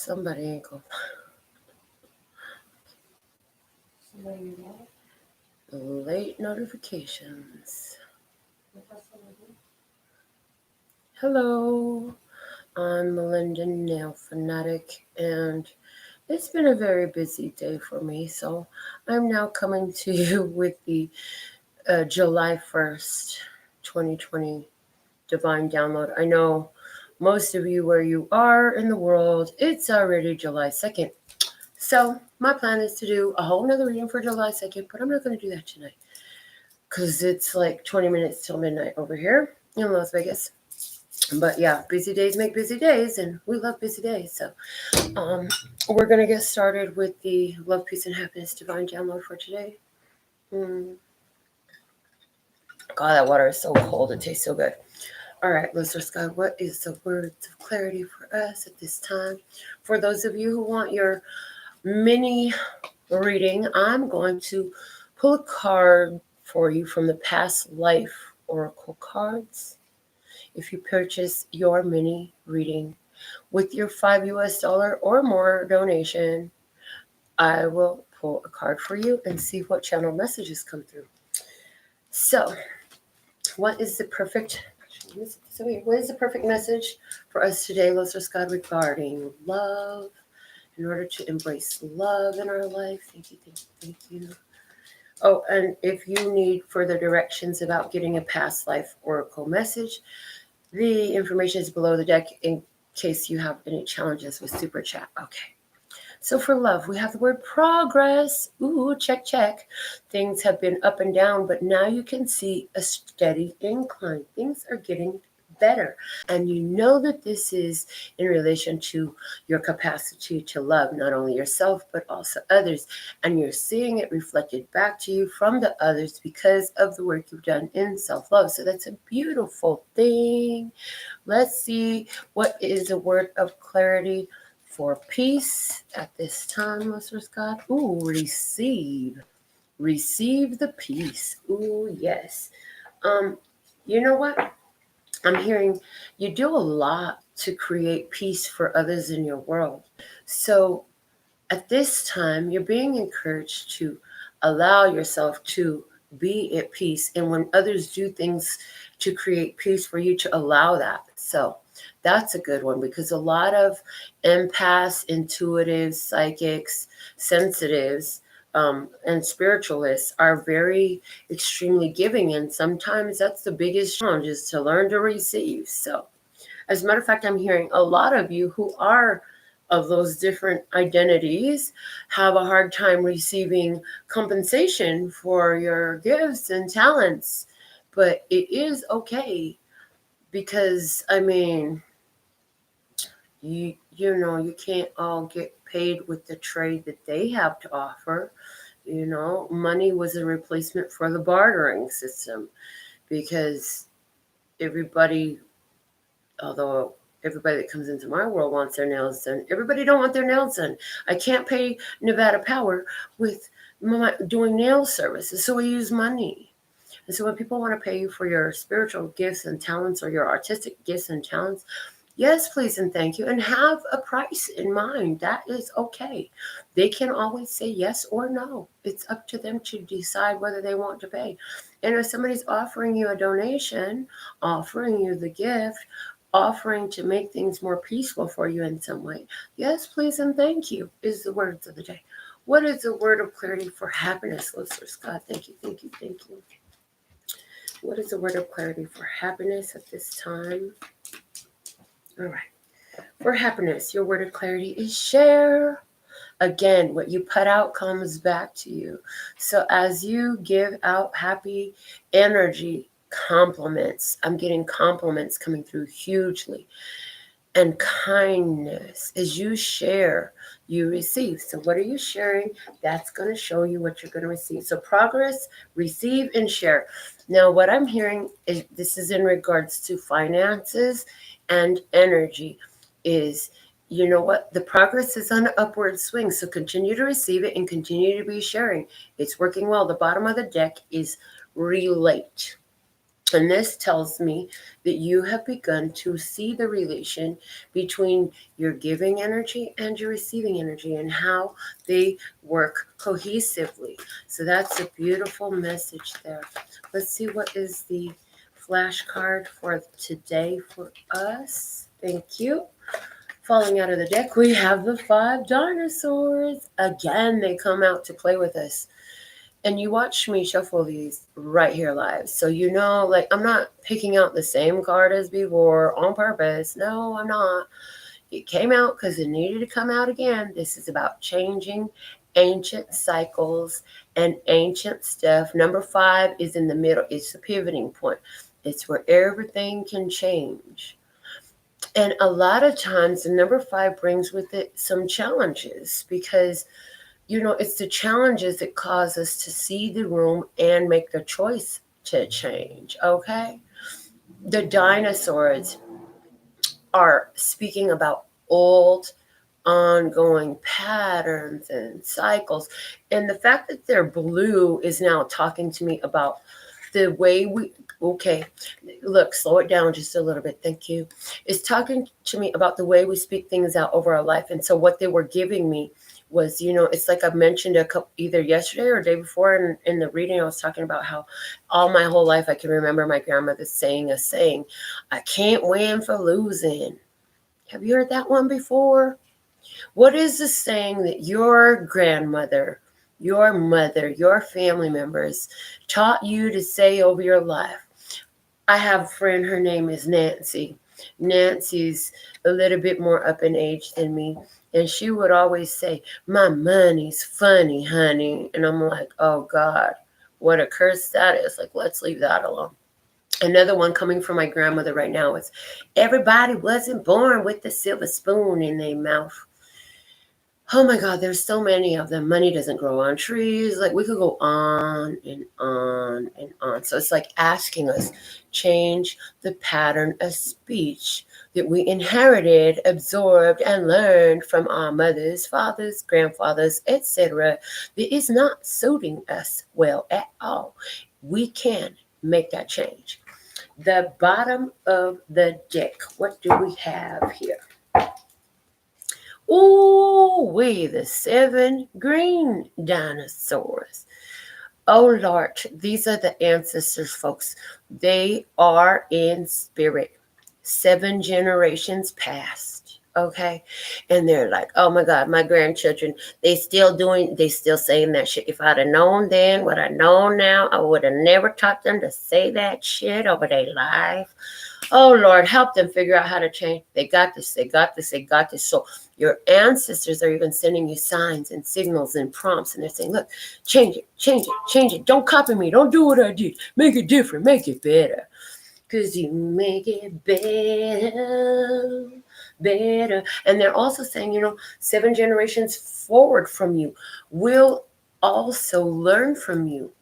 Somebody ain't go. Late notifications. Hello, I'm Melinda NailFanatic, and it's been a very busy day for me. So I'm now coming to you with the July 1st, 2020 divine download. I know most of you, where you are in the world, it's already July 2nd. So my plan is to do a whole nother reading for July 2nd, but I'm not going to do that tonight because it's like 20 minutes till midnight over here in Las Vegas. But yeah, busy days make busy days, and we love busy days. So we're going to get started with the Love, Peace, and Happiness Divine Download for today. God, that water is so cold. It tastes so good. All right, Listener Sky, what is the words of clarity for us at this time? For those of you who want your mini reading, I'm going to pull a card for you from the Past Life Oracle cards. If you purchase your mini reading with your $5 or more donation, I will pull a card for you and see what channel messages come through. So, what is the perfect message for us today, Listener Scott, regarding love? In order to embrace love in our life. Thank you. Oh, and if you need further directions about getting a past life oracle message, the information is below the deck in case you have any challenges with Super Chat. Okay. So for love, we have the word progress. Ooh, check, check. Things have been up and down, but now you can see a steady incline. Things are getting better. And you know that this is in relation to your capacity to love not only yourself, but also others. And you're seeing it reflected back to you from the others because of the work you've done in self-love. So that's a beautiful thing. Let's see what is a word of clarity for peace at this time, Listener Scott. Ooh, receive. Receive the peace. Ooh, yes. You know what? I'm hearing you do a lot to create peace for others in your world. So at this time, you're being encouraged to allow yourself to be at peace. And when others do things to create peace for you, to allow that. So that's a good one because a lot of empaths, intuitives, psychics, sensitives, and spiritualists are very extremely giving, and sometimes that's the biggest challenge, is to learn to receive. So as a matter of fact, I'm hearing a lot of you who are of those different identities have a hard time receiving compensation for your gifts and talents, but it is okay because you know, you can't all get paid with the trade that they have to offer. You know, money was a replacement for the bartering system because everybody, although everybody that comes into my world wants their nails done, everybody don't want their nails done. I can't pay Nevada Power with doing nail services, so we use money. And so when people want to pay you for your spiritual gifts and talents or your artistic gifts and talents, yes, please and thank you, and have a price in mind. That is okay. They can always say yes or no. It's up to them to decide whether they want to pay. And if somebody's offering you a donation, offering you the gift, offering to make things more peaceful for you in some way, yes, please and thank you is the words of the day. What is the word of clarity for happiness, Listener Scott? Thank you. What is the word of clarity for happiness at this time? All right. For happiness, your word of clarity is share. Again, what you put out comes back to you. So as you give out happy energy, compliments, I'm getting compliments coming through hugely. And kindness, as you share, you receive. So what are you sharing? That's going to show you what you're going to receive. So progress, receive, and share. Now, what I'm hearing is, this is in regards to finances and energy, is, you know what? The progress is on an upward swing. So continue to receive it and continue to be sharing. It's working well. The bottom of the deck is relate. And this tells me that you have begun to see the relation between your giving energy and your receiving energy and how they work cohesively. So that's a beautiful message there. Let's see what is the flashcard for today for us. Thank you. Falling out of the deck, we have the 5 dinosaurs. Again, they come out to play with us. And you watch me shuffle these right here live. So you know, like, I'm not picking out the same card as before on purpose. No, I'm not. It came out because it needed to come out again. This is about changing ancient cycles and ancient stuff. Number 5 is in the middle. It's the pivoting point. It's where everything can change. And a lot of times the number 5 brings with it some challenges because it's the challenges that cause us to see the room and make the choice to change, okay? The dinosaurs are speaking about old, ongoing patterns and cycles. And the fact that they're blue is now talking to me about the way okay, look, slow it down just a little bit. Thank you. It's talking to me about the way we speak things out over our life. And so what they were giving me was, it's like I mentioned a couple, either yesterday or day before in the reading, I was talking about how all my whole life I can remember my grandmother saying a saying, I can't win for losing. Have you heard that one before? What is the saying that your grandmother, your mother, your family members taught you to say over your life? I have a friend, her name is Nancy. Nancy's a little bit more up in age than me. And she would always say, my money's funny, honey. And I'm like, oh God, what a curse that is. Like, let's leave that alone. Another one coming from my grandmother right now is, everybody wasn't born with the silver spoon in their mouth. Oh my God, there's so many of them. Money doesn't grow on trees. Like, we could go on and on and on. So it's like asking us, change the pattern of speech that we inherited, absorbed, and learned from our mothers, fathers, grandfathers, etc. that is not suiting us well at all. We can make that change. The bottom of the deck, what do we have here? Ooh, the 7 green dinosaurs. Oh, Lord, these are the ancestors, folks. They are in spirit. 7 generations past, okay? And they're like, oh my God, my grandchildren, they still saying that shit. If I'd have known then what I know now, I would have never taught them to say that shit over their life. Oh, Lord, help them figure out how to change. They got this, they got this, they got this. So your ancestors are even sending you signs and signals and prompts. And they're saying, look, change it, change it, change it. Don't copy me. Don't do what I did. Make it different. Make it better. Because you make it better, better. And they're also saying, 7 generations forward from you will also learn from you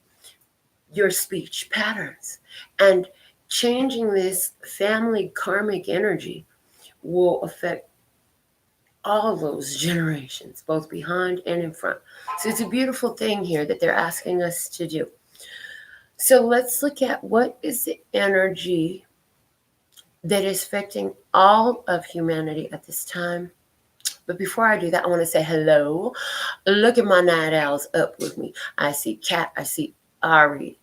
your speech patterns. And changing this family karmic energy will affect all those generations, both behind and in front. So it's a beautiful thing here that they're asking us to do. So let's look at what is the energy that is affecting all of humanity at this time. But before I do that, I want to say hello. Look at my night owls up with me. I see Kat, I see Ari,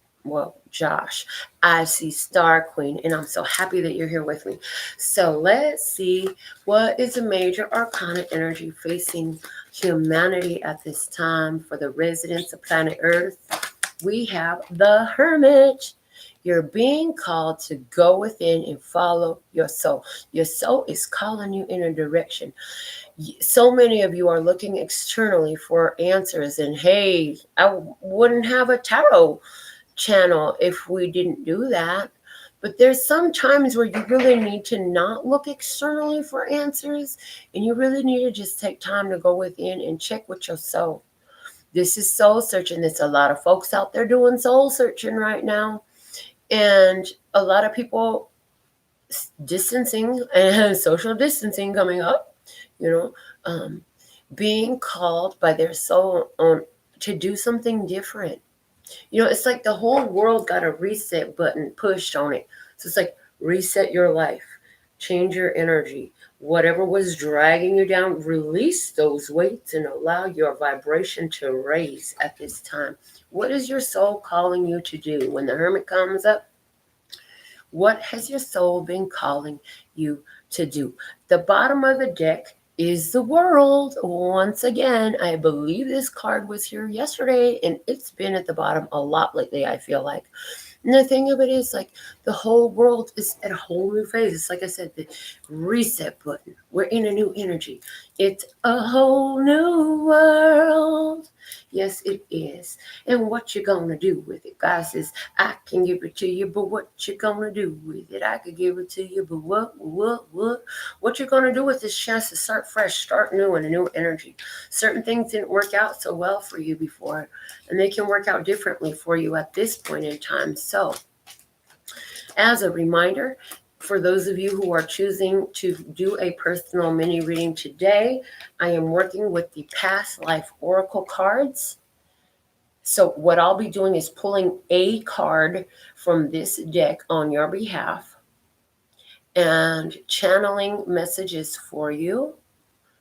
Josh, I see Star Queen, and I'm so happy that you're here with me. So let's see, what is a major arcana energy facing humanity at this time for the residents of planet Earth? We have the Hermit. You're being called to go within and follow your soul. Your soul is calling you in a direction. So many of you are looking externally for answers, and hey, I wouldn't have a tarot channel if we didn't do that. But there's some times where you really need to not look externally for answers, and you really need to just take time to go within and check with your soul. This is soul searching. There's a lot of folks out there doing soul searching right now, and a lot of people distancing and social distancing coming up, being called by their soul to do something different. You know, it's like the whole world got a reset button pushed on it. So it's like reset your life, change your energy. Whatever was dragging you down, release those weights and allow your vibration to raise at this time. What is your soul calling you to do? When the Hermit comes up, what has your soul been calling you to do? The bottom of the deck is the world. Once again, I believe this card was here yesterday and it's been at the bottom a lot lately, I feel like. And the thing of it is, like, the whole world is at a whole new phase. It's like I said, the reset button. We're in a new energy. It's a whole new world. Yes, it is. And what you gonna do with it? God says, I can give it to you, but what you gonna do with it? I could give it to you, but what? What you're gonna do with this chance to start fresh, start new, in a new energy. Certain things didn't work out so well for you before, and they can work out differently for you at this point in time. So, as a reminder, for those of you who are choosing to do a personal mini reading today, I am working with the Past Life Oracle cards. So what I'll be doing is pulling a card from this deck on your behalf and channeling messages for you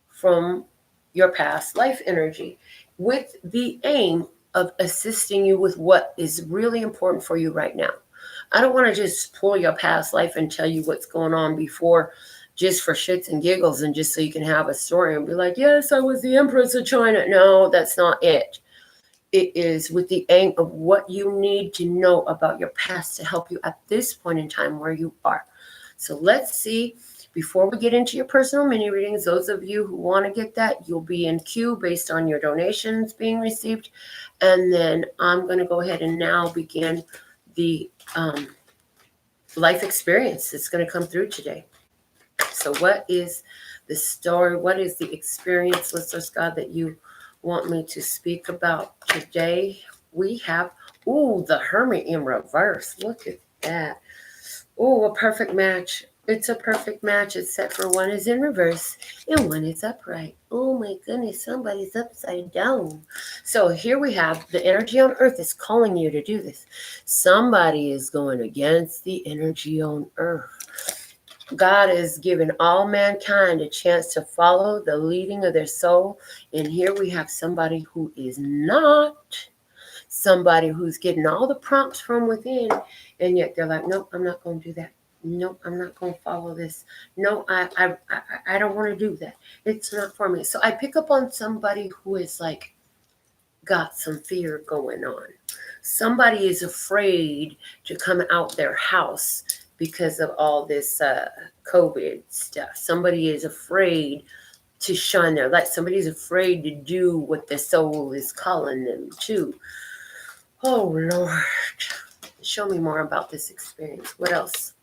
from your past life energy with the aim of assisting you with what is really important for you right now. I don't want to just pull your past life and tell you what's going on before, just for shits and giggles and just so you can have a story and be like, yes, I was the Empress of China. No, that's not it. It is with the aim of what you need to know about your past to help you at this point in time where you are. So let's see. Before we get into your personal mini readings, those of you who want to get that, you'll be in queue based on your donations being received. And then I'm going to go ahead and now begin the life experience that's going to come through today. So what is the story? What is the experience, listeners, God, that you want me to speak about today? We have, the Hermit in reverse. Look at that. A perfect match. It's a perfect match, except for one is in reverse and one is upright. Oh my goodness, somebody's upside down. So here we have the energy on earth is calling you to do this. Somebody is going against the energy on earth. God has given all mankind a chance to follow the leading of their soul. And here we have somebody who is not, somebody who's getting all the prompts from within, and yet they're like, nope, I'm not going to do that. Nope, I'm not going to follow this. No, I don't want to do that. It's not for me. So I pick up on somebody who is like got some fear going on. Somebody is afraid to come out their house because of all this COVID stuff. Somebody is afraid to shine their light. Somebody is afraid to do what the soul is calling them to. Oh, Lord. Show me more about this experience. What else?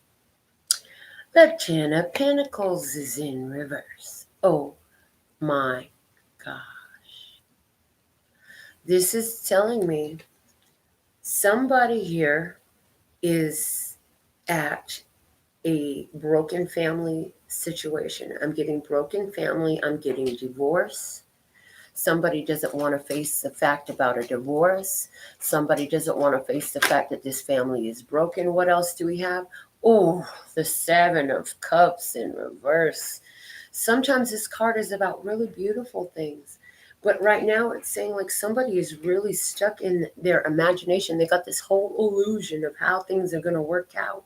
The Ten of Pentacles is in reverse. Oh, my gosh. This is telling me somebody here is at a broken family situation. I'm getting broken family. I'm getting divorce. Somebody doesn't want to face the fact about a divorce. Somebody doesn't want to face the fact that this family is broken. What else do we have? Oh, the Seven of Cups in reverse. Sometimes this card is about really beautiful things. But right now it's saying like somebody is really stuck in their imagination. They got this whole illusion of how things are going to work out.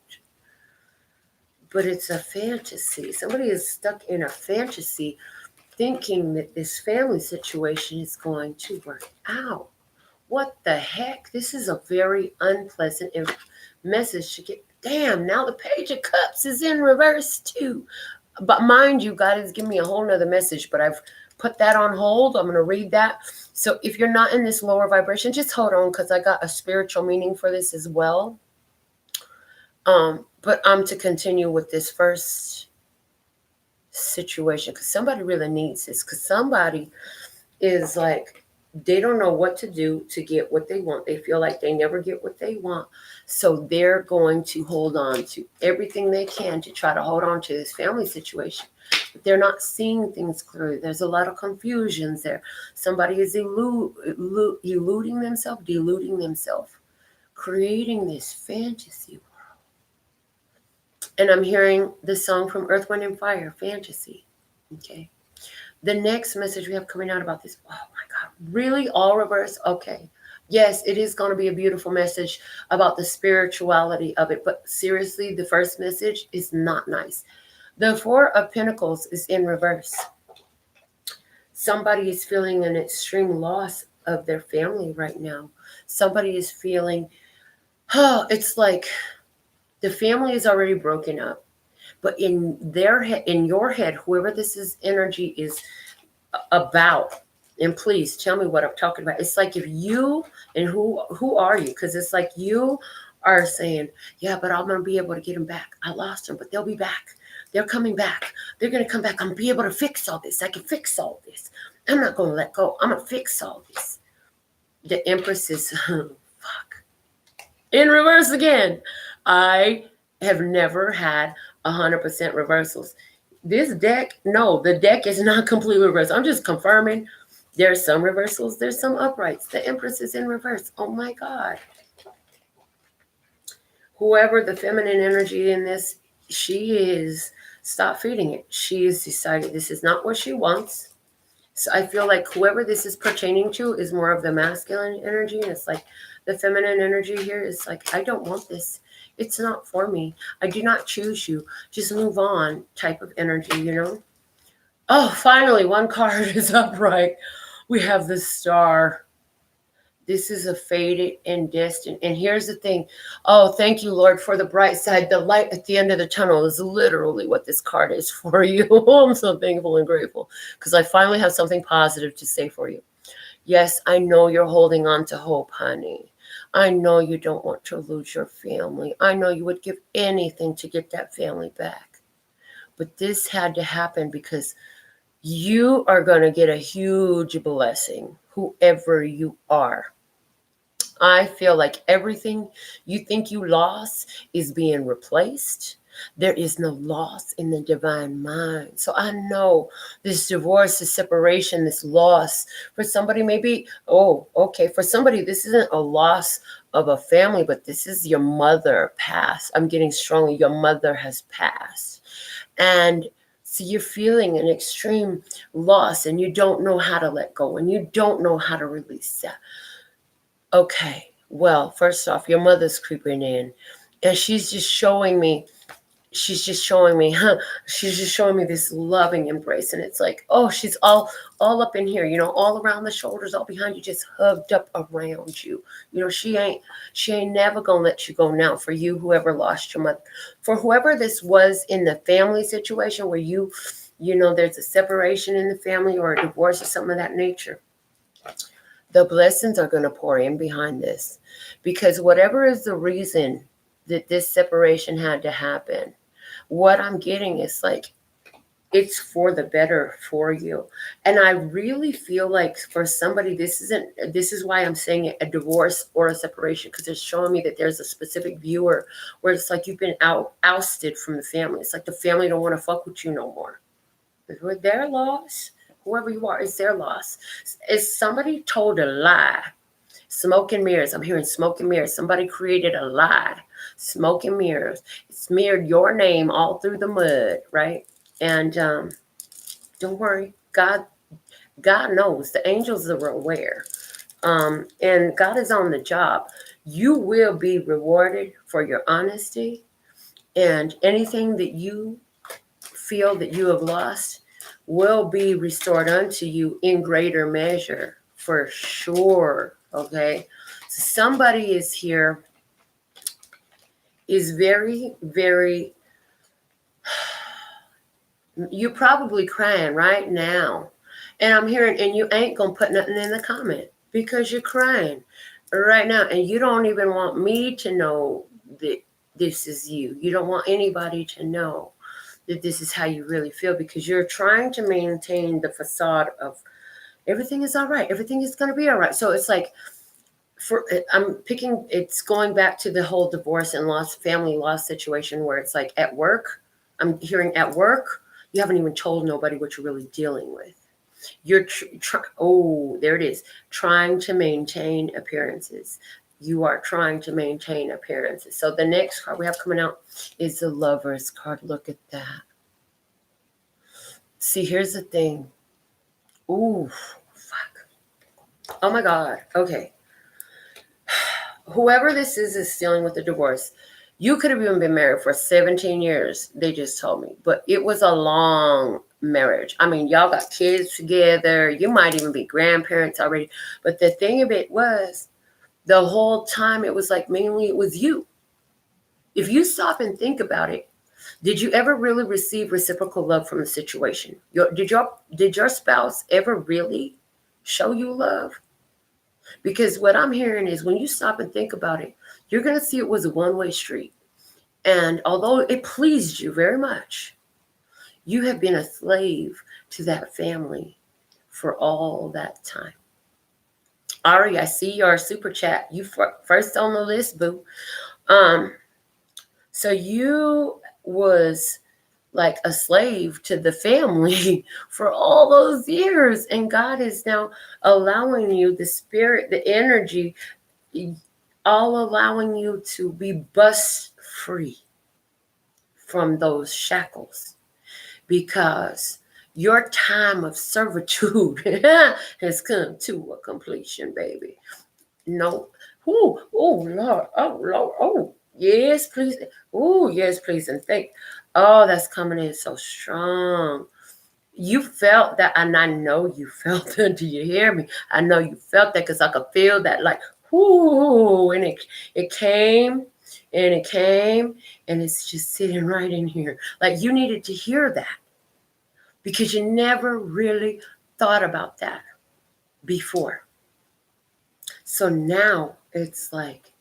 But it's a fantasy. Somebody is stuck in a fantasy thinking that this family situation is going to work out. What the heck? This is a very unpleasant message to get. Damn, now the Page of Cups is in reverse too. But mind you, God has given me a whole nother message, but I've put that on hold. I'm going to read that. So if you're not in this lower vibration, just hold on because I got a spiritual meaning for this as well. But I'm to continue with this first situation because somebody really needs this, because somebody is like, they don't know what to do to get what they want. They feel like they never get what they want. So they're going to hold on to everything they can to try to hold on to this family situation. They're not seeing things clearly. There's a lot of confusions there. Somebody is eluding themselves, deluding themselves, creating this fantasy. And I'm hearing the song from Earth, Wind, and Fire, Fantasy. Okay. The next message we have coming out about this, oh my God, really all reverse? Okay. Yes, it is going to be a beautiful message about the spirituality of it. But seriously, the first message is not nice. The Four of Pentacles is in reverse. Somebody is feeling an extreme loss of their family right now. Somebody is feeling, oh, it's like the family is already broken up. But in their head, in your head, whoever this is energy is about, and please tell me what I'm talking about. It's like if you, and who are you? Because it's like you are saying, yeah, but I'm going to be able to get them back. I lost them, but they'll be back. They're coming back. They're going to come back. I'm going to be able to fix all this. I can fix all this. I'm not going to let go. I'm going to fix all this. The Empress is, fuck. In reverse again. I have never had 100% reversals. This deck, no, the deck is not completely reversed. I'm just confirming there's some reversals, there's some uprights. The Empress is in reverse. Oh my God. Whoever the feminine energy in this, she is, stop feeding it. She has decided this is not what she wants. So I feel like whoever this is pertaining to is more of the masculine energy. And it's like the feminine energy here is like, I don't want this. It's not for me. I do not choose you. Just move on type of energy, you know? Oh, finally, one card is upright. We have the Star. This is a faded and destined. And here's the thing. Oh, thank you, Lord, for the bright side. The light at the end of the tunnel is literally what this card is for you. I'm so thankful and grateful because I finally have something positive to say for you. Yes, I know you're holding on to hope, honey. I know you don't want to lose your family. I know you would give anything to get that family back. But this had to happen because you are going to get a huge blessing, whoever you are. I feel like everything you think you lost is being replaced. There is no loss in the divine mind. So I know this divorce, this separation, this loss for somebody maybe, oh, okay. For somebody, this isn't a loss of a family, but this is your mother passed. I'm getting strongly. Your mother has passed. And so you're feeling an extreme loss and you don't know how to let go and you don't know how to release that. Okay, well, first off, your mother's creeping in and she's just showing me this loving embrace. And it's like, oh, she's all up in here, you know, all around the shoulders, all behind you, just hugged up around you. You know, she ain't never gonna let you go now. For you, whoever lost your mother, for whoever this was in the family situation where you know, there's a separation in the family or a divorce or something of that nature. The blessings are going to pour in behind this because whatever is the reason that this separation had to happen, what I'm getting is like, it's for the better for you. And I really feel like for somebody, this is why I'm saying a divorce or a separation, because it's showing me that there's a specific viewer where it's like you've been ousted from the family. It's like the family don't want to fuck with you no more. With their loss, whoever you are, it's their loss. Is somebody told a lie? Smoke and mirrors. I'm hearing smoke and mirrors. Somebody created a lie. Smoke and mirrors. It's smeared your name all through the mud, right? And don't worry. God knows. The angels are aware. And God is on the job. You will be rewarded for your honesty. And anything that you feel that you have lost will be restored unto you in greater measure, for sure. Okay, so somebody is here, is very, very, you're probably crying right now, and I'm hearing, and you ain't gonna put nothing in the comment because you're crying right now, and you don't even want me to know that this is you. You don't want anybody to know that this is how you really feel, because you're trying to maintain the facade of everything is all right. Everything is going to be all right. So it's like, it's going back to the whole divorce and loss, family loss situation where it's like at work, I'm hearing at work, You haven't even told nobody what you're really dealing with. You're there it is, trying to maintain appearances. You are trying to maintain appearances. So the next card we have coming out is the Lover's card. Look at that. See, here's the thing. Ooh, fuck. Oh my God. Okay. Whoever this is dealing with the divorce. You could have even been married for 17 years, they just told me. But it was a long marriage. I mean, y'all got kids together. You might even be grandparents already. But the thing of it was, the whole time it was like mainly it was you. If you stop and think about it, did you ever really receive reciprocal love from the situation? Did your spouse ever really show you love? Because what I'm hearing is when you stop and think about it, you're going to see it was a one-way street. And although it pleased you very much, you have been a slave to that family for all that time. Ari, I see your super chat. You first on the list, boo. So you was like a slave to the family for all those years. And God is now allowing you the spirit, the energy, all allowing you to be bust free from those shackles, because your time of servitude has come to a completion, baby. No. Oh, Lord. Oh, Lord. Oh, yes, please. Oh, yes, please. And thank. Oh, that's coming in so strong. You felt that, and I know you felt that. Do you hear me? I know you felt that, because I could feel that, like, whoo, and it came, and it came, and it's just sitting right in here. Like, you needed to hear that, because you never really thought about that before. So now it's like,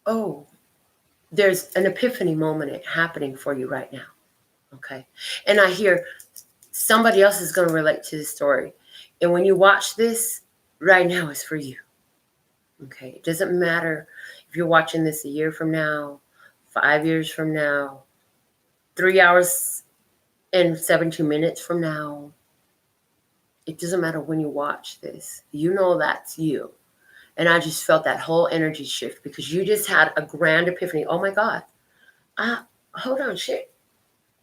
oh, there's an epiphany moment happening for you right now. Okay. And I hear somebody else is going to relate to this story. And when you watch this, right now is for you. Okay. It doesn't matter if you're watching this a year from now, 5 years from now, 3 hours and 17 minutes from now. It doesn't matter when you watch this. You know that's you. And I just felt that whole energy shift, because you just had a grand epiphany. Oh my God. Hold on, shit.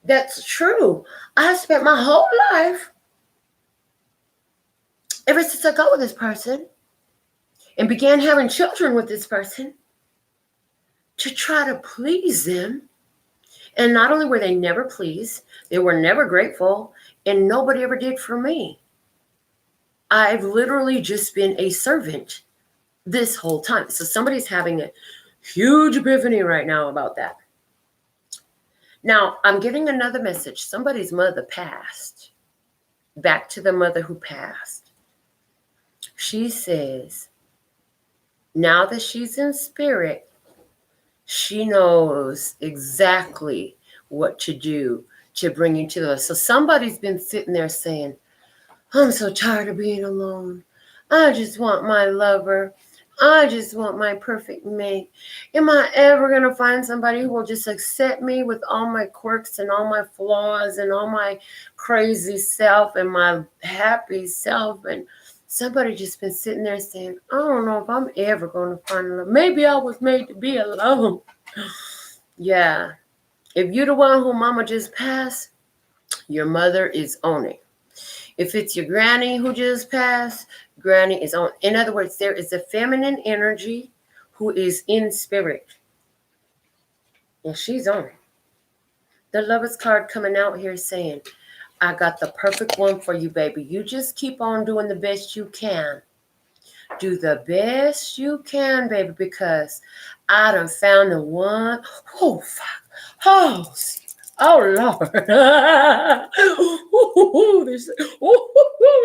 That's true. I spent my whole life, ever since I got with this person and began having children with this person, to try to please them. And not only were they never pleased, they were never grateful, and nobody ever did for me. I've literally just been a servant this whole time. So somebody's having a huge epiphany right now about that. Now, I'm getting another message. Somebody's mother passed. Back to the mother who passed. She says, now that she's in spirit, she knows exactly what to do to bring you to us. So somebody's been sitting there saying, I'm so tired of being alone. I just want my lover. I just want my perfect mate. Am I ever going to find somebody who will just accept me with all my quirks and all my flaws and all my crazy self and my happy self? And somebody just been sitting there saying, I don't know if I'm ever going to find love. Maybe I was made to be alone. Yeah. If you're the one who mama just passed, your mother is on it. If it's your granny who just passed, granny is on. In other words, there is a feminine energy who is in spirit. And she's on it. The Lover's card coming out here saying, I got the perfect one for you, baby. You just keep on doing the best you can. Do the best you can, baby, because I done found the one. Oh, fuck. Oh, Lord.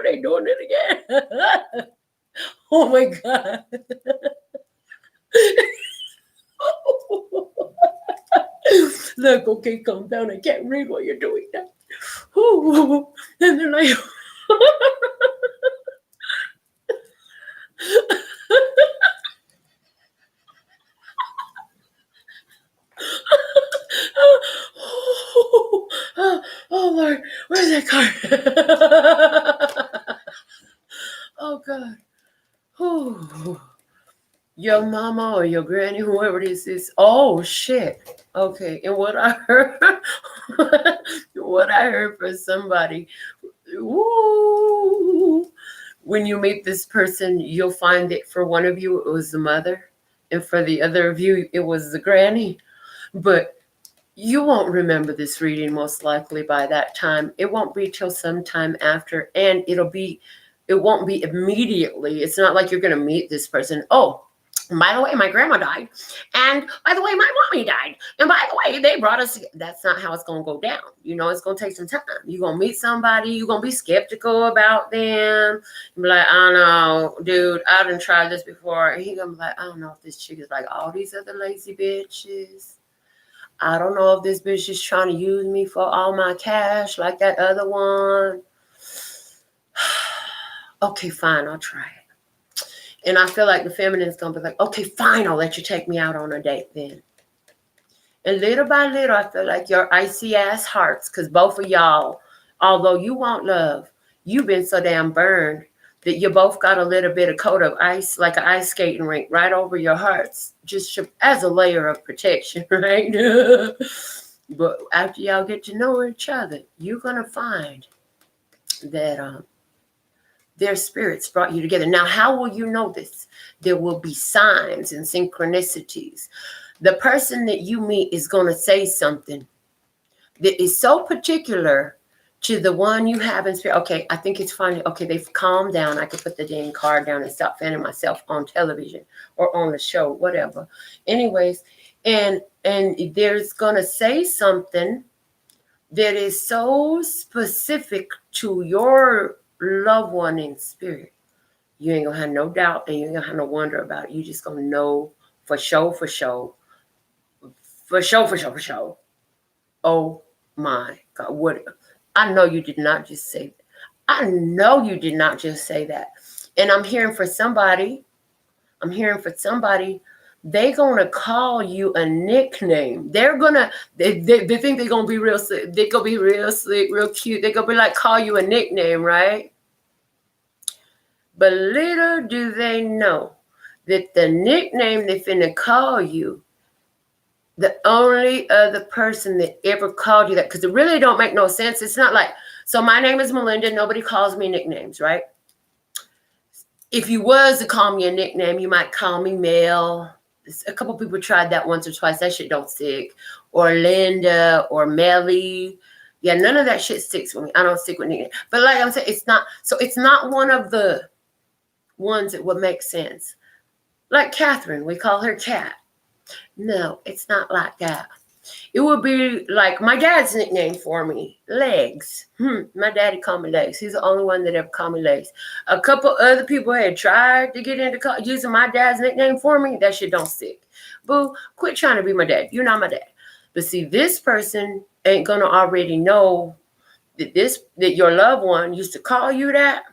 They doing it again. Oh, my God. Look, okay, calm down. I can't read what you're doing now. And they're like... Oh Lord, where's that card? Oh God. Whew. Your mama or your granny, whoever this is. Oh shit. Okay. And what I heard, what I heard from somebody. Ooh, when you meet this person, you'll find that for one of you it was the mother, and for the other of you it was the granny. But you won't remember this reading most likely by that time. It won't be till sometime after, and it won't be immediately. It's not like you're going to meet this person. Oh, by the way, my grandma died. And by the way, my mommy died. And by the way, they brought us. That's not how it's going to go down. It's going to take some time. You're going to meet somebody. You're going to be skeptical about them. You're be like, I don't know, dude, I done tried this before. And he's going to be like, I don't know if this chick is like all these other lazy bitches. I don't know if this bitch is trying to use me for all my cash like that other one. Okay, fine, I'll try it. And I feel like the feminine's going to be like, okay, fine, I'll let you take me out on a date then. And little by little, I feel like your icy ass hearts, because both of y'all, although you want love, you've been so damn burned that you both got a little bit of coat of ice, like an ice skating rink, right over your hearts, just as a layer of protection, right? But after y'all get to know each other, you're going to find that their spirits brought you together. Now, how will you know this? There will be signs and synchronicities. The person that you meet is going to say something that is so particular to the one you have in spirit. Okay, I think it's funny. Okay, they've calmed down. I could put the dang card down and stop fanning myself on television or on the show, whatever. Anyways, and there's gonna say something that is so specific to your loved one in spirit. You ain't gonna have no doubt and you ain't gonna have no wonder about it. You just gonna know for sure. Oh my God, what? I know you did not just say that. I know you did not just say that. And I'm hearing for somebody, they gonna call you a nickname. They think they're gonna be real slick. They're gonna be real slick, real cute. They're gonna be like, call you a nickname, right? But little do they know that the nickname they finna call you, the only other person that ever called you that, because it really don't make no sense. It's not like, so my name is Melinda. Nobody calls me nicknames, right? If you was to call me a nickname, you might call me Mel. A couple people tried that once or twice. That shit don't stick. Or Linda or Melly. Yeah, none of that shit sticks with me. I don't stick with nicknames. But like I'm saying, it's not one of the ones that would make sense. Like Catherine, we call her Cat. No, it's not like that. It would be like my dad's nickname for me, Legs. My daddy called me Legs. He's the only one that ever called me Legs. A couple other people had tried to get into using my dad's nickname for me. That shit don't stick. Boo, quit trying to be my dad. You're not my dad. But see, this person ain't gonna already know that your loved one used to call you that,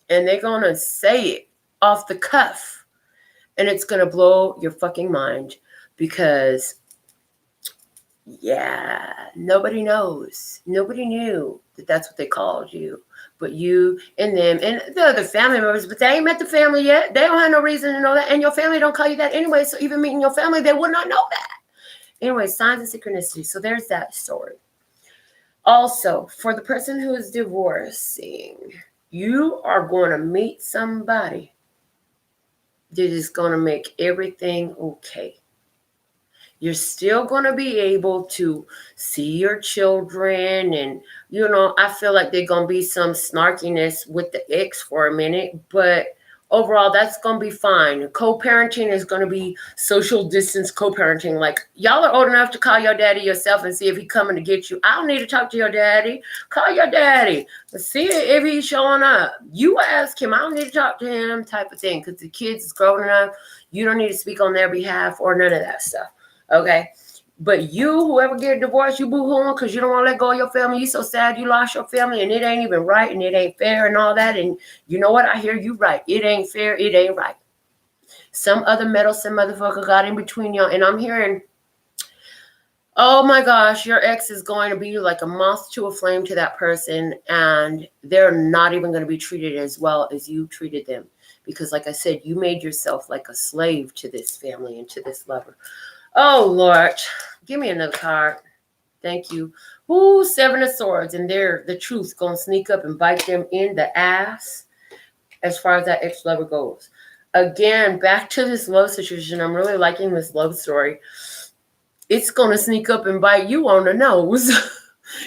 and they're gonna say it off the cuff, and it's gonna blow your fucking mind. Because, yeah, nobody knows. Nobody knew that that's what they called you. But you and them and the other family members, but they ain't met the family yet. They don't have no reason to know that. And your family don't call you that anyway. So even meeting your family, they would not know that. Anyway, signs and synchronicity. So there's that story. Also, for the person who is divorcing, you are going to meet somebody that is going to make everything okay. You're still going to be able to see your children. And, I feel like there's going to be some snarkiness with the ex for a minute. But overall, that's going to be fine. Co-parenting is going to be social distance co-parenting. Like, y'all are old enough to call your daddy yourself and see if he's coming to get you. I don't need to talk to your daddy. Call your daddy. Let's see if he's showing up. You ask him. I don't need to talk to him, type of thing. Because the kids is growing up. You don't need to speak on their behalf or none of that stuff. Okay, but you, whoever get divorced, you boo-hooing because you don't want to let go of your family. You so sad you lost your family and it ain't even right and it ain't fair and all that. And you know what? I hear you right. It ain't fair. It ain't right. Some other meddlesome motherfucker got in between y'all. And I'm hearing, Oh my gosh, your ex is going to be like a moth to a flame to that person, and they're not even going to be treated as well as you treated them. Because like I said, you made yourself like a slave to this family and to this lover. Oh Lord, give me another card. Thank you. Ooh, Seven of Swords, and there the truth going to sneak up and bite them in the ass as far as that ex-lover goes. Again, back to this love situation. I'm really liking this love story. It's going to sneak up and bite you on the nose.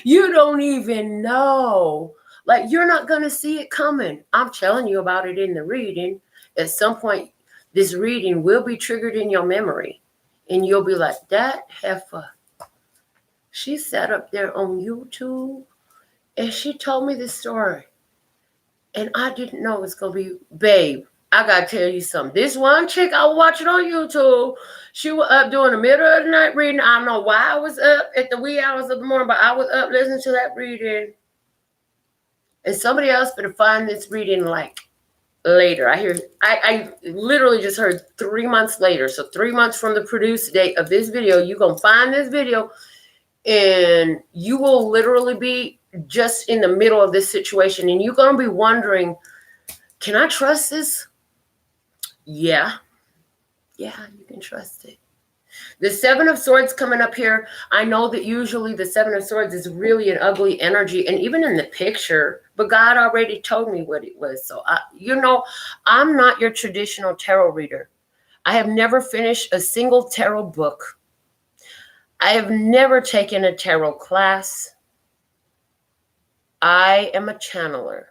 You don't even know. Like, you're not going to see it coming. I'm telling you about it in the reading. At some point, this reading will be triggered in your memory. And you'll be like, that heifer, she sat up there on YouTube and she told me this story. And I didn't know it was going to be, babe, I got to tell you something. This one chick I was watching on YouTube, she was up doing the middle of the night reading. I don't know why I was up at the wee hours of the morning, but I was up listening to that reading. And somebody else better find this reading like later. I literally just heard 3 months later. So 3 months from the produce date of this video, you're going to find this video and you will literally be just in the middle of this situation. And you're going to be wondering, can I trust this? Yeah, you can trust it. The Seven of Swords coming up here. I know that usually the Seven of Swords is really an ugly energy, and even in the picture, but God already told me what it was. So, I'm not your traditional tarot reader. I have never finished a single tarot book. I have never taken a tarot class. I am a channeler.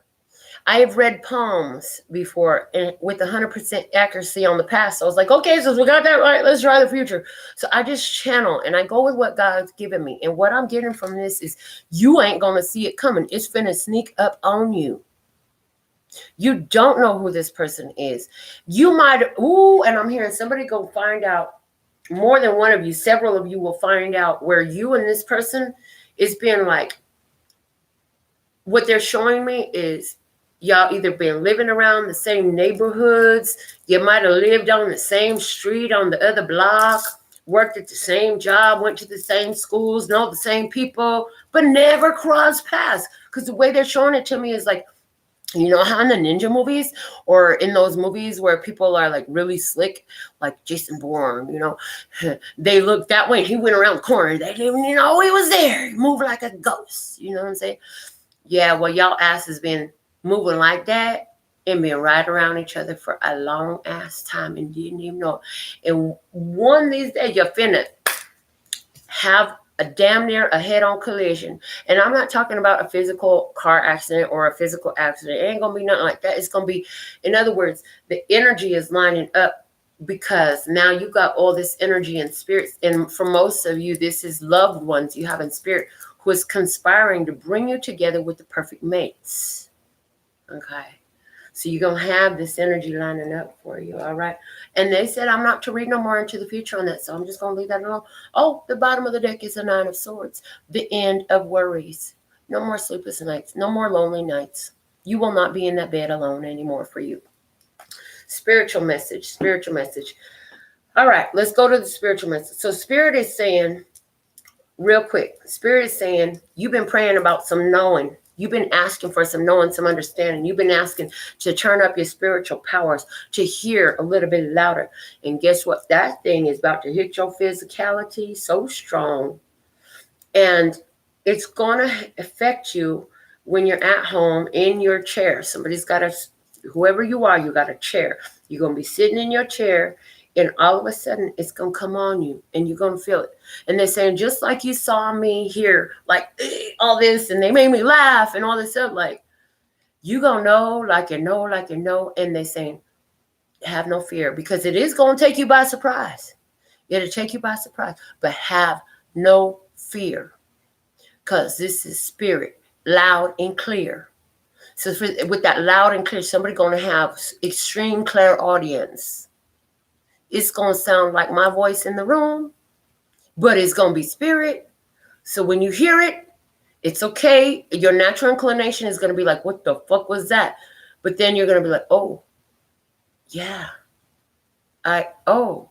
I have read palms before and with 100% accuracy on the past. So I was like, okay, so we got that right. Let's try the future. So I just channel and I go with what God's given me. And what I'm getting from this is you ain't going to see it coming. It's going to sneak up on you. You don't know who this person is. You might, and I'm hearing somebody go find out, more than one of you, several of you will find out where you and this person is being like, what they're showing me is y'all either been living around the same neighborhoods. You might have lived on the same street on the other block, worked at the same job, went to the same schools, know the same people, but never crossed paths. Because the way they're showing it to me is like, you know how in the ninja movies or in those movies where people are like really slick, like Jason Bourne, they look that way. He went around the corner. They didn't, he was there. He moved like a ghost. You know what I'm saying? Yeah, well, y'all ass has been moving like that and been right around each other for a long ass time and didn't even know. And one of these days, you're finna have a damn near a head-on collision. And I'm not talking about a physical car accident or a physical accident. It ain't going to be nothing like that. It's going to be, in other words, the energy is lining up because now you got all this energy and spirits. And for most of you, this is loved ones you have in spirit who is conspiring to bring you together with the perfect mates. Okay. So you're going to have this energy lining up for you. All right. And they said I'm not to read no more into the future on that. So I'm just going to leave that alone. Oh, the bottom of the deck is a Nine of Swords. The end of worries. No more sleepless nights. No more lonely nights. You will not be in that bed alone anymore for you. Spiritual message. Spiritual message. All right. Let's go to the spiritual message. So Spirit is saying, real quick, Spirit is saying, you've been praying about some knowing. You've been asking for some knowing, some understanding. You've been asking to turn up your spiritual powers, to hear a little bit louder. And guess what? That thing is about to hit your physicality so strong. And it's going to affect you when you're at home in your chair. Somebody's got whoever you are, you got a chair. You're going to be sitting in your chair. And all of a sudden, it's going to come on you and you're going to feel it. And they're saying, just like you saw me here, like all this, and they made me laugh and all this stuff, like, you going to know, like you know, like you know. And they're saying, have no fear because it is going to take you by surprise. It'll take you by surprise, but have no fear because this is spirit, loud and clear. So with that loud and clear, somebody going to have extreme clairaudience. It's going to sound like my voice in the room, but it's going to be spirit. So when you hear it, it's okay. Your natural inclination is going to be like, what the fuck was that? But then you're going to be like, oh, yeah. Oh.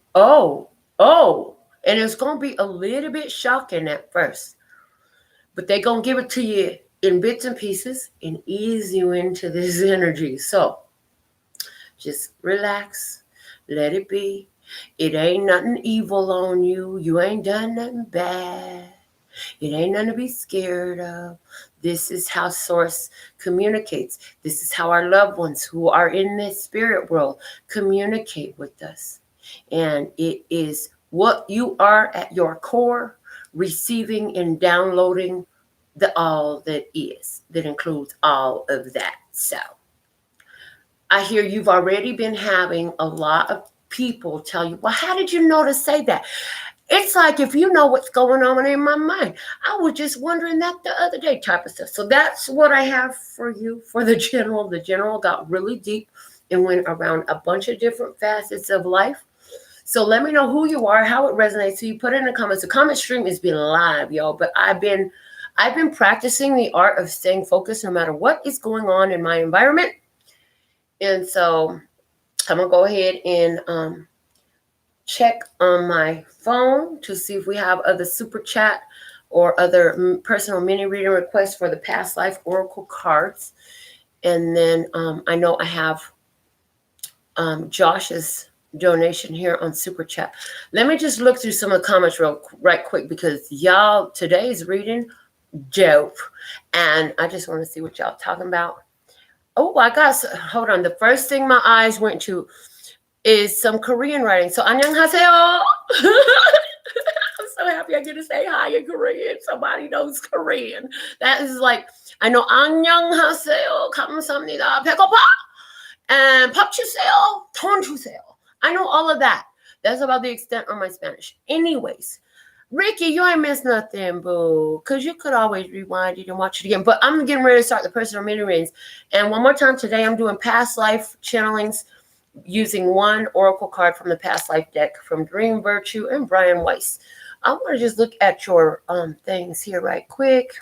And it's going to be a little bit shocking at first, but they're going to give it to you in bits and pieces and ease you into this energy. So just relax, let it be. It ain't nothing evil on you. You ain't done nothing bad. It ain't nothing to be scared of. This is how Source communicates. This is how our loved ones who are in this spirit world communicate with us. And it is what you are at your core, receiving and downloading the all that is, that includes all of that. So I hear you've already been having a lot of people tell you, well, how did you know to say that? It's like, if you know what's going on in my mind, I was just wondering that the other day type of stuff. So that's what I have for you for the general. The general got really deep and went around a bunch of different facets of life. So let me know who you are, how it resonates. So you put it in the comments. The comment stream has been live, y'all, but I've been practicing the art of staying focused no matter what is going on in my environment. And so I'm going to go ahead and check on my phone to see if we have other super chat or other personal mini reading requests for the past life oracle cards. And then I know I have Josh's donation here on super chat. Let me just look through some of the comments right quick, because y'all, today's reading dope, and I just want to see what y'all talking about. Oh, hold on. The first thing my eyes went to is some Korean writing. So 안녕하세요. I'm so happy I get to say hi in Korean. Somebody knows Korean. That is like, I know 안녕하세요, 감사합니다, 배고파, and 밥 주세요, 돈 주세요. I know all of that. That's about the extent of my Spanish. Anyways, Ricky, you ain't missed nothing, boo, because you could always rewind it and watch it again. But I'm getting ready to start the personal mini readings. And one more time today, I'm doing past life channelings using one oracle card from the past life deck from Doreen Virtue and Brian Weiss. I want to just look at your things here right quick.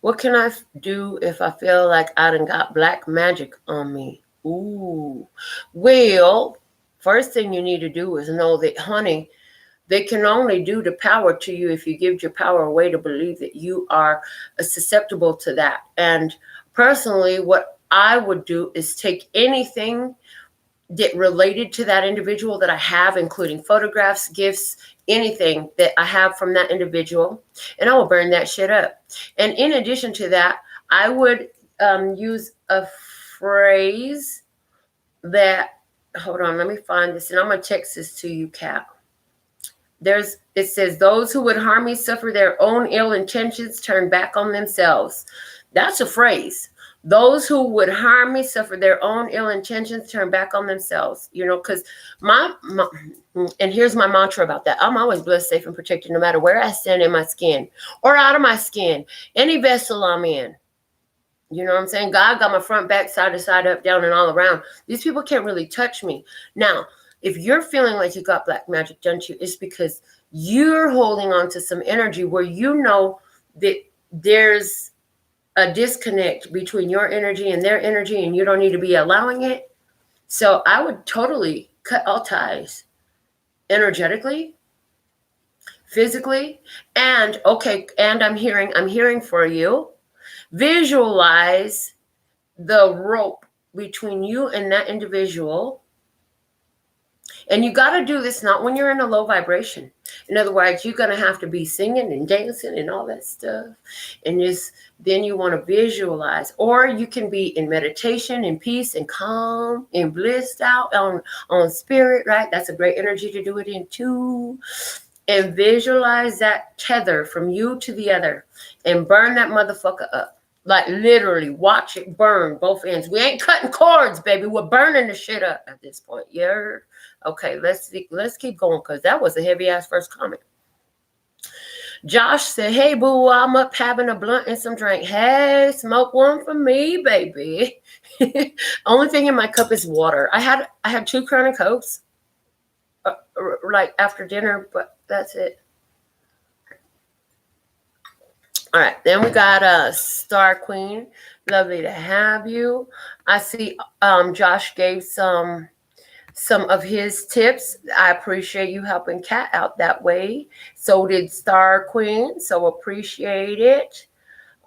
What can I do if I feel like I done got black magic on me? Ooh. Well, first thing you need to do is know that, honey, they can only do the power to you if you give your power away to believe that you are susceptible to that. And personally, what I would do is take anything that related to that individual that I have, including photographs, gifts, anything that I have from that individual, and I will burn that shit up. And in addition to that, I would use a phrase that, hold on, let me find this, and I'm going to text this to you, Cap. It says, those who would harm me suffer their own ill intentions, turn back on themselves. That's a phrase. Those who would harm me suffer their own ill intentions, turn back on themselves. You know, because and here's my mantra about that. I'm always blessed, safe, and protected no matter where I stand in my skin or out of my skin, any vessel I'm in. You know what I'm saying? God got my front, back, side to side, up, down, and all around. These people can't really touch me. Now, if you're feeling like you got black magic done to you, it's because you're holding on to some energy where you know that there's a disconnect between your energy and their energy, and you don't need to be allowing it. So I would totally cut all ties energetically, physically, and I'm hearing for you. Visualize the rope between you and that individual. And you got to do this not when you're in a low vibration. In other words, you're going to have to be singing and dancing and all that stuff. And then you want to visualize. Or you can be in meditation, in peace, and calm, and blissed out on spirit, right? That's a great energy to do it in too. And visualize that tether from you to the other. And burn that motherfucker up. Like literally watch it burn both ends. We ain't cutting cords, baby. We're burning the shit up at this point. Yeah. Okay, let's keep going, because that was a heavy ass first comment. Josh said, hey boo, I'm up having a blunt and some drink. Hey, smoke one for me, baby. Only thing in my cup is water. I had 2 Crown and Cokes like after dinner, but that's it. All right, then we got Star Queen. Lovely to have you. I see Josh gave some some of his tips. I appreciate you helping Kat out that way. So did Star Queen. So appreciate it.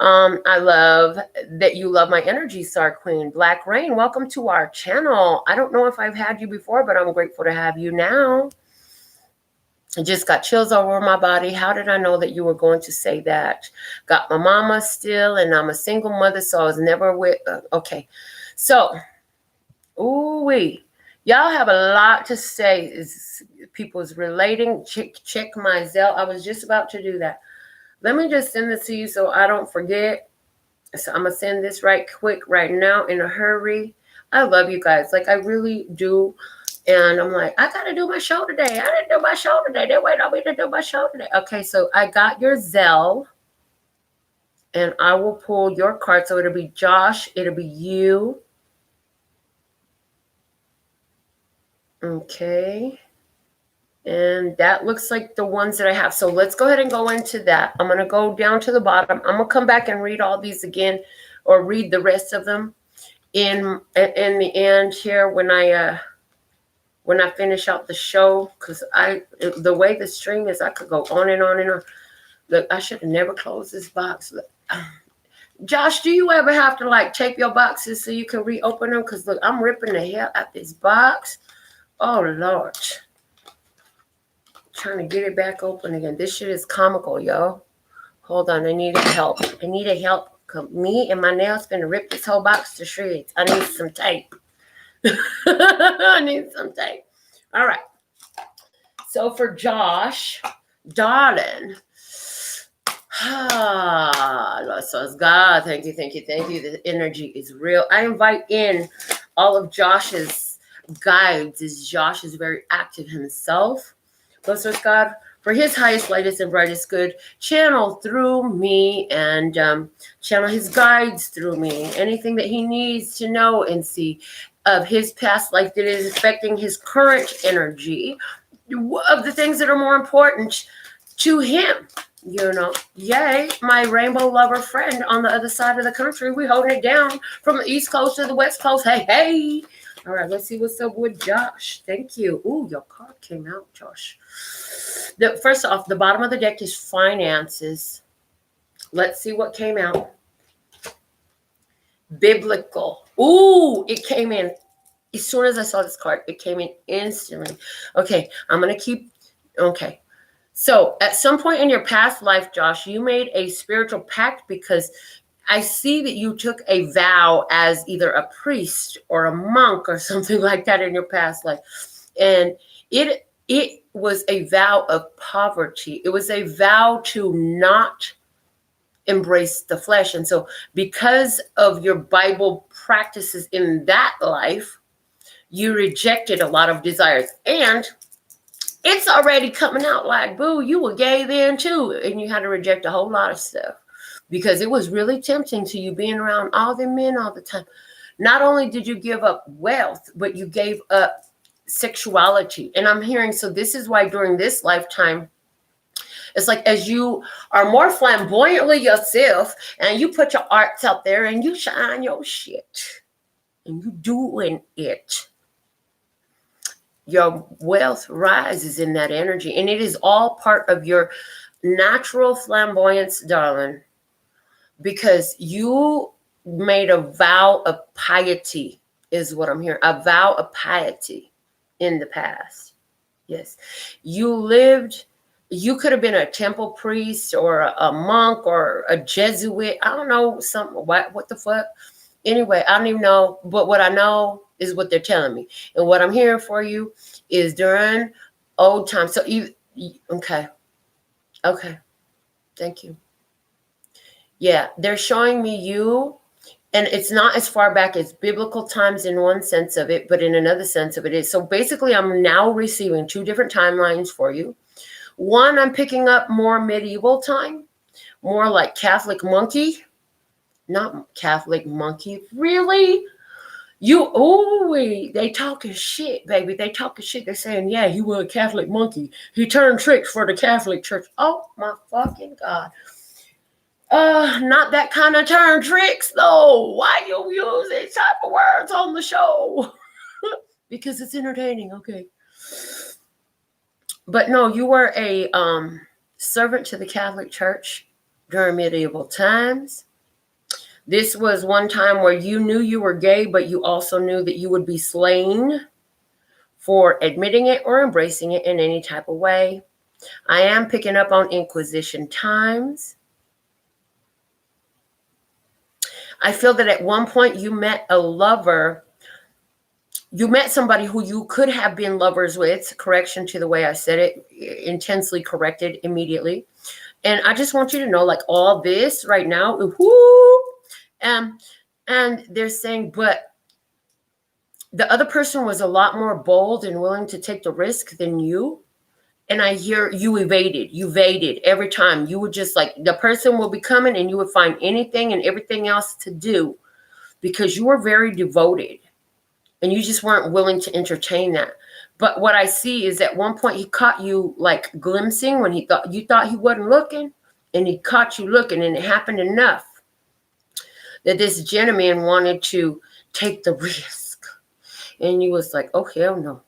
I love that you love my energy, Star Queen. Black Rain, welcome to our channel. I don't know if I've had you before, but I'm grateful to have you now. I just got chills all over my body. How did I know that you were going to say that? Got my mama still, and I'm a single mother, so I was never with. Okay, so, ooh-wee. Y'all have a lot to say. People's relating. Check my Zelle. I was just about to do that. Let me just send this to you so I don't forget. So I'm going to send this right quick right now in a hurry. I love you guys. Like, I really do. And I'm like, I got to do my show today. I didn't do my show today. They wait on me to do my show today. Okay, so I got your Zelle. And I will pull your card. So it'll be Josh. It'll be you. Okay. And that looks like the ones that I have. So let's go ahead and go into that. I'm going to go down to the bottom. I'm going to come back and read all these again, or read the rest of them in the end here when I finish out the show, because the way the stream is, I could go on and on and on. Look, I should have never closed this box. Look. Josh, do you ever have to like tape your boxes so you can reopen them? Because look, I'm ripping the hell out this box. Oh Lord. Trying to get it back open again. This shit is comical, yo. Hold on, I need help. I need a help. Me and my nails finna rip this whole box to shreds. I need some tape. I need some tape. All right. So for Josh, darling. Lord says God. Thank you, thank you, thank you. The energy is real. I invite in all of Josh's guides, as Josh is very active himself. Lord says God, for his highest, lightest, and brightest good, channel through me and channel his guides through me. Anything that he needs to know and see of his past life that is affecting his current energy, of the things that are more important to him. You know, yay, my rainbow lover friend on the other side of the country. We holding it down from the East Coast to the West Coast. Hey, hey. All right, let's see what's up with Josh. Thank you. Ooh, your card came out, Josh. First off, the bottom of the deck is finances. Let's see what came out. Biblical. Ooh, it came in. As soon as I saw this card, it came in instantly. Okay, I'm going to keep. Okay. So at some point in your past life, Josh, you made a spiritual pact, because I see that you took a vow as either a priest or a monk or something like that in your past life. And it was a vow of poverty. It was a vow to not embrace the flesh. And so because of your Bible practices in that life, you rejected a lot of desires. And it's already coming out like, boo, you were gay then too. And you had to reject a whole lot of stuff because it was really tempting to you being around all the men all the time. Not only did you give up wealth, but you gave up sexuality. And I'm hearing, so this is why during this lifetime, it's like as you are more flamboyantly yourself and you put your arts out there and you shine your shit and you doing it, your wealth rises in that energy. And it is all part of your natural flamboyance, darling, because you made a vow of piety, is what I'm hearing. A vow of piety in the past. Yes. You could have been a temple priest or a monk or a Jesuit. I don't know, what the fuck. Anyway, I don't even know. But what I know is what they're telling me. And what I'm hearing for you is during old times. So okay. Okay. Thank you. Yeah, they're showing me you, and it's not as far back as biblical times in one sense of it, but in another sense of it is. So basically, I'm now receiving two different timelines for you. One, I'm picking up more medieval time, more like Catholic monkey. Not Catholic monkey. Really? They talking shit, baby. They talking shit. They're saying, yeah, he was a Catholic monkey. He turned tricks for the Catholic Church. Oh, my fucking God. Not that kind of turn tricks, though. Why you use these type of words on the show? because it's entertaining. Okay. But no, you were a servant to the Catholic Church during medieval times. This was one time where you knew you were gay, but you also knew that you would be slain for admitting it or embracing it in any type of way. I am picking up on Inquisition times. I feel that at one point you met a lover. You met somebody who you could have been lovers with. Correction to the way I said it. Intensely corrected immediately. And I just want you to know, like, all this right now, whoo, and they're saying, but the other person was a lot more bold and willing to take the risk than you. And I hear you evaded every time. You would just, like, the person will be coming and you would find anything and everything else to do because you were very devoted and you just weren't willing to entertain that. But what I see is at one point he caught you, like, glimpsing when you thought he wasn't looking, and he caught you looking, and it happened enough that this gentleman wanted to take the risk. And you was like, oh, hell no.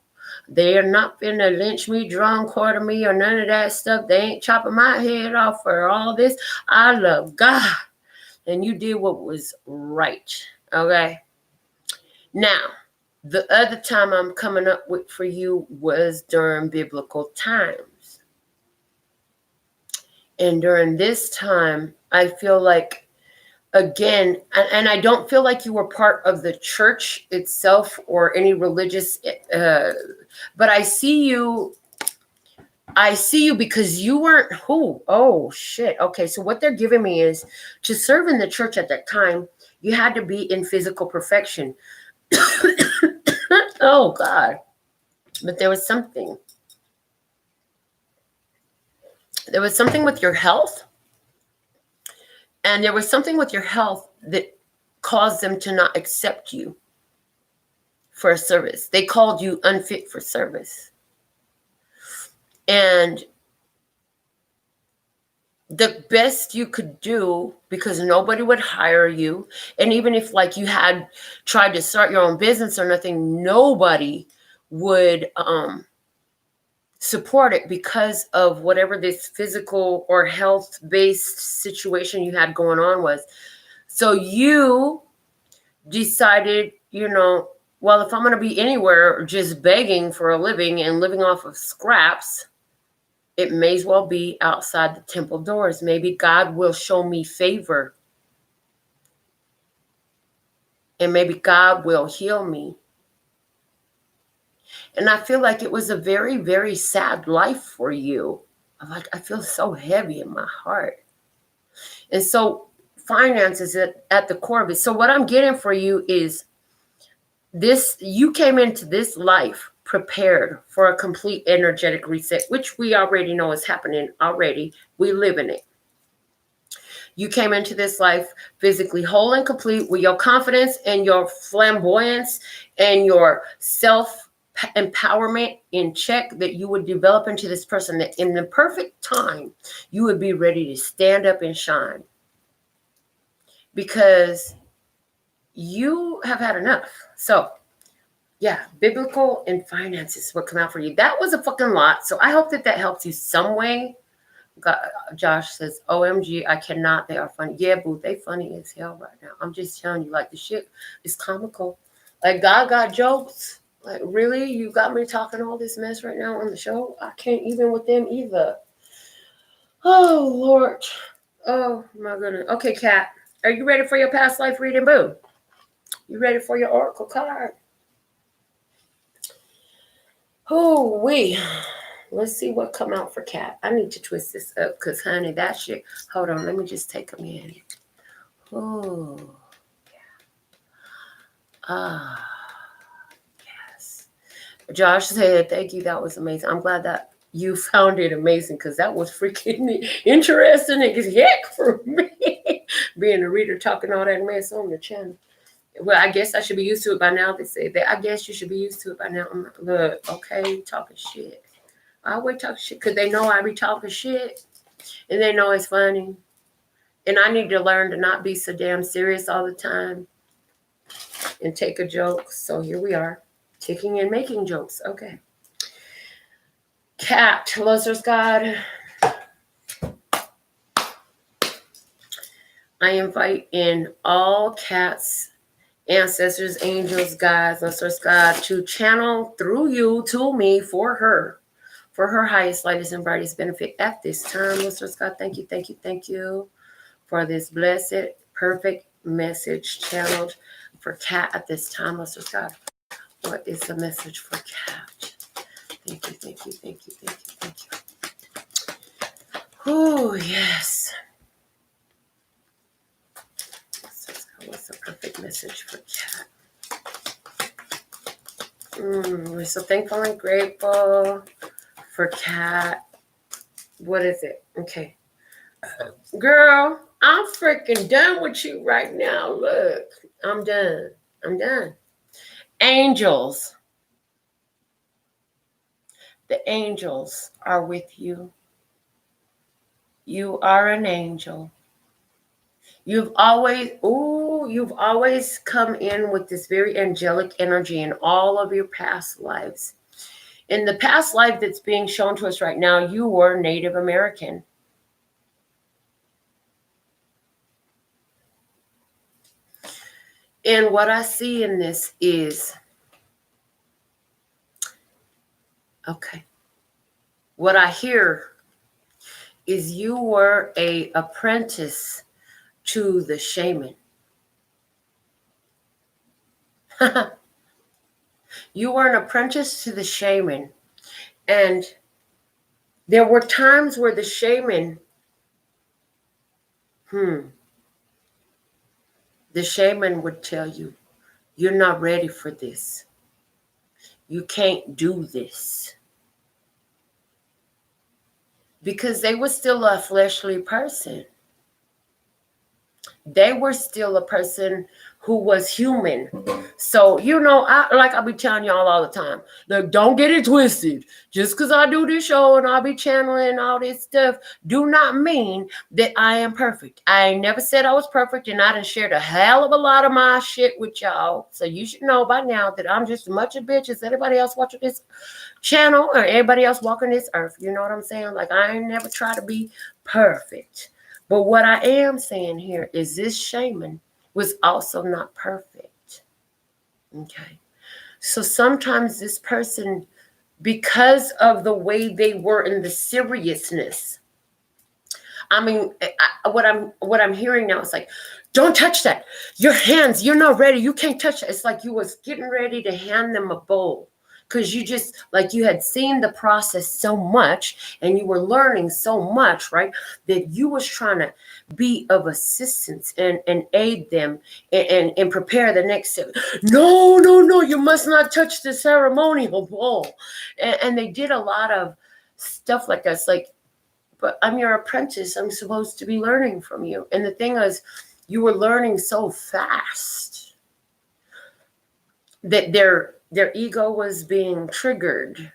They are not finna lynch me, draw and quarter me, or none of that stuff. They ain't chopping my head off for all this. I love God. And you did what was right. Okay? Now, the other time I'm coming up with for you was during biblical times. And during this time, I feel like, again, and I don't feel like you were part of the church itself or any religious, but I see you because you weren't who? Oh, shit. Okay, so what they're giving me is to serve in the church at that time, you had to be in physical perfection. Oh, God. But there was something. There was something with your health. And there was something with your health that caused them to not accept you for a service. They called you unfit for service. And the best you could do, because nobody would hire you, and even if, like, you had tried to start your own business or nothing, nobody would support it because of whatever this physical or health-based situation you had going on was. So you decided, well, if I'm going to be anywhere just begging for a living and living off of scraps, it may as well be outside the temple doors. Maybe God will show me favor. And maybe God will heal me. And I feel like it was a very, very sad life for you. I feel so heavy in my heart. And so finance is at the core of it. So what I'm getting for you is this: you came into this life prepared for a complete energetic reset, which we already know is happening already. We live in it. You came into this life physically whole and complete with your confidence and your flamboyance and your self-empowerment in check, that you would develop into this person that in the perfect time, you would be ready to stand up and shine. Because you have had enough. So, yeah, biblical and finances would come out for you. That was a fucking lot. So I hope that helps you some way. God, Josh says, OMG, I cannot. They are funny. Yeah, boo, they funny as hell right now. I'm just telling you, like, the shit is comical. Like, God got jokes. Like, really? You got me talking all this mess right now on the show? I can't even with them either. Oh, Lord. Oh, my goodness. Okay, Kat, are you ready for your past life reading, boo? You ready for your oracle card? Oh, let's see what come out for Kat. I need to twist this up because, honey, that shit. Hold on, let me just take a minute. Oh, yeah. Yes. Josh said, thank you. That was amazing. I'm glad that you found it amazing because that was freaking interesting as heck for me. Being a reader, talking all that mess on the channel. Well, I guess I should be used to it by now. They say that. I guess you should be used to it by now. I'm like, look, okay, talking shit. I always talk shit because they know I be talking shit and they know it's funny. And I need to learn to not be so damn serious all the time and take a joke. So here we are. Taking and making jokes. Okay. Cat, Lustrous God. I invite in all cats, ancestors, angels, guides, Lustrous God, to channel through you to me for her highest, lightest, and brightest benefit at this time. Lustrous God, thank you, thank you, thank you for this blessed, perfect message channeled for Cat at this time. Lustrous God, what is the message for Cat? Thank you, thank you, thank you, thank you, thank you. Oh, yes. What's the perfect message for Cat? We're so thankful and grateful for Cat. What is it? Okay. Girl, I'm freaking done with you right now. Look, I'm done. I'm done. Angels. The angels are with you. You are an angel. You've always come in with this very angelic energy in all of your past lives. In the past life that's being shown to us right now, you were Native American. And what I see in this is, okay, what I hear is you were an apprentice to the shaman. You were an apprentice to the shaman. And there were times where the shaman, the shaman would tell you, you're not ready for this. You can't do this. Because they were still a fleshly person. They were still a person who was human. So, I'll be telling y'all all the time, look, don't get it twisted. Just because I do this show and I'll be channeling all this stuff, do not mean that I am perfect. I never said I was perfect, and I done shared a hell of a lot of my shit with y'all. So you should know by now that I'm just as much a bitch as anybody else watching this channel or everybody else walking this earth. You know what I'm saying? Like, I ain't never try to be perfect. But what I am saying here is this shaman was also not perfect. Okay. So sometimes this person, because of the way they were in the seriousness, what I'm hearing now is like, don't touch that. Your hands, you're not ready. You can't touch it. It's like you was getting ready to hand them a bowl. Because you just, like, you had seen the process so much and you were learning so much, right? That you was trying to be of assistance and aid them and prepare the next step. No, you must not touch the ceremonial bowl. And they did a lot of stuff like this, like, but I'm your apprentice. I'm supposed to be learning from you. And the thing is, you were learning so fast that their ego was being triggered.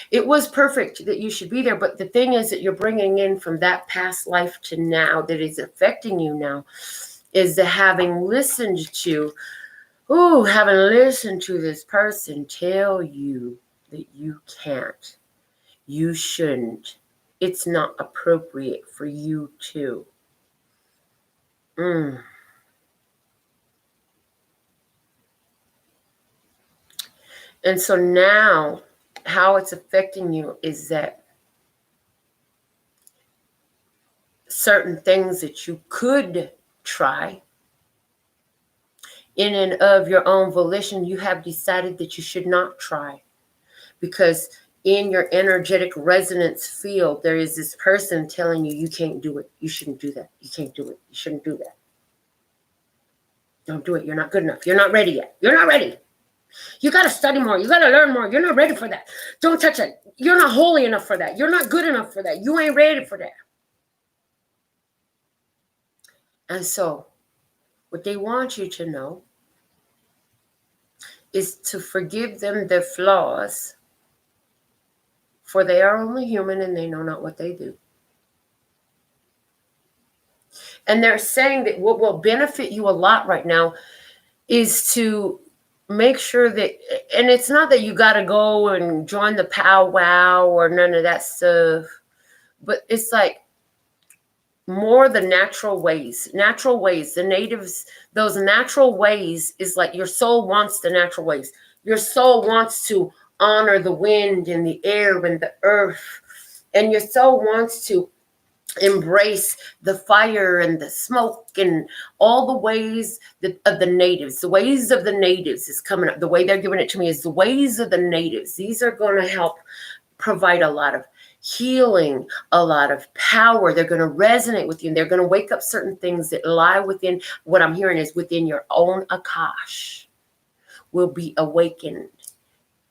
It was perfect that you should be there, but the thing is that you're bringing in from that past life to now that is affecting you now is the having listened to this person tell you that you can't, you shouldn't, it's not appropriate for you to. And so now how it's affecting you is that certain things that you could try in and of your own volition, you have decided that you should not try. Because in your energetic resonance field, there is this person telling you, you can't do it. You shouldn't do that. You can't do it. You shouldn't do that. Don't do it. You're not good enough. You're not ready yet. You're not ready. You got to study more. You got to learn more. You're not ready for that. Don't touch it. You're not holy enough for that. You're not good enough for that. You ain't ready for that. And so what they want you to know is to forgive them their flaws, for they are only human and they know not what they do. And they're saying that what will benefit you a lot right now is to make sure that, and it's not that you got to go and join the powwow or none of that stuff, but it's like more the natural ways, the natives, those natural ways is like your soul wants the natural ways. Your soul wants to honor the wind and the air and the earth, and your soul wants to embrace the fire and the smoke and all the ways of the natives. The ways of the natives is coming up. The way they're giving it to me is the ways of the natives. These are going to help provide a lot of healing, a lot of power. They're going to resonate with you, and they're going to wake up certain things that lie within, what I'm hearing is within your own Akash will be awakened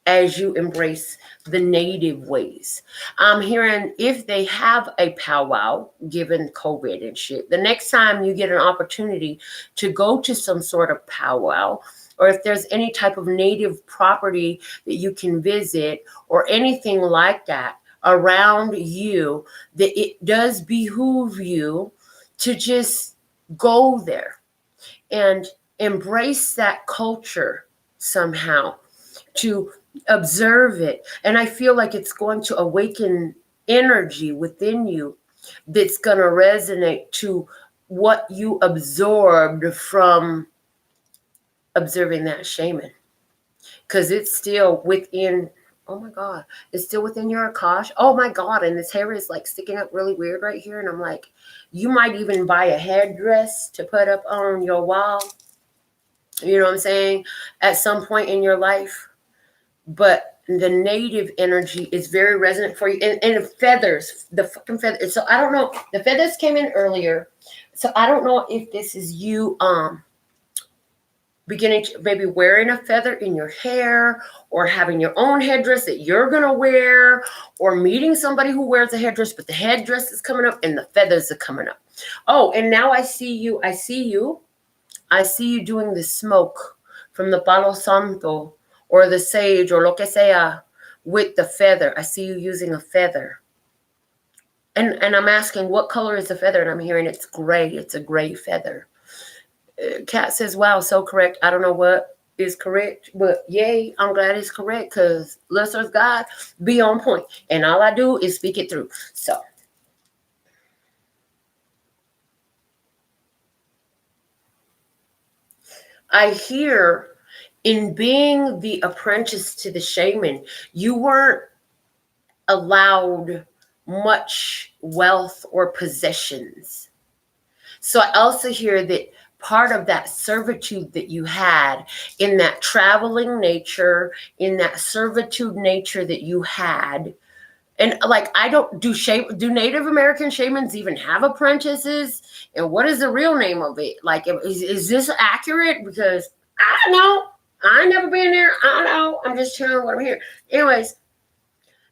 as you embrace the native ways. I'm hearing if they have a powwow, given COVID and shit, the next time you get an opportunity to go to some sort of powwow, or if there's any type of native property that you can visit or anything like that around you, that it does behoove you to just go there and embrace that culture somehow, to observe it. And I feel like it's going to awaken energy within you that's going to resonate to what you absorbed from observing that shaman, because it's still within. Oh my God, it's still within your Akash. Oh my God, and this hair is like sticking up really weird right here, and I'm like, you might even buy a headdress to put up on your wall, you know what I'm saying, at some point in your life. But the native energy is very resonant for you. And the feathers, the fucking feathers. So I don't know, the feathers came in earlier, so I don't know if this is you beginning to maybe wearing a feather in your hair, or having your own headdress that you're going to wear, or meeting somebody who wears a headdress, but the headdress is coming up and the feathers are coming up. Oh, and now I see you doing the smoke from the Palo Santo or the sage or lo que sea with the feather. I see you using a feather. And I'm asking, what color is the feather? And I'm hearing it's gray. It's a gray feather. Kat says, wow, so correct. I don't know what is correct, but yay, I'm glad it's correct, because Lesser's God be on point. And all I do is speak it through. So I hear, in being the apprentice to the shaman, you weren't allowed much wealth or possessions. So I also hear that part of that servitude that you had, in that traveling nature, in that servitude nature that you had, and like, I don't do Native American shamans even have apprentices? And what is the real name of it? Like, is this accurate? Because I don't know. I ain't never been there. I don't know. I'm just sharing what I'm hearing. Anyways,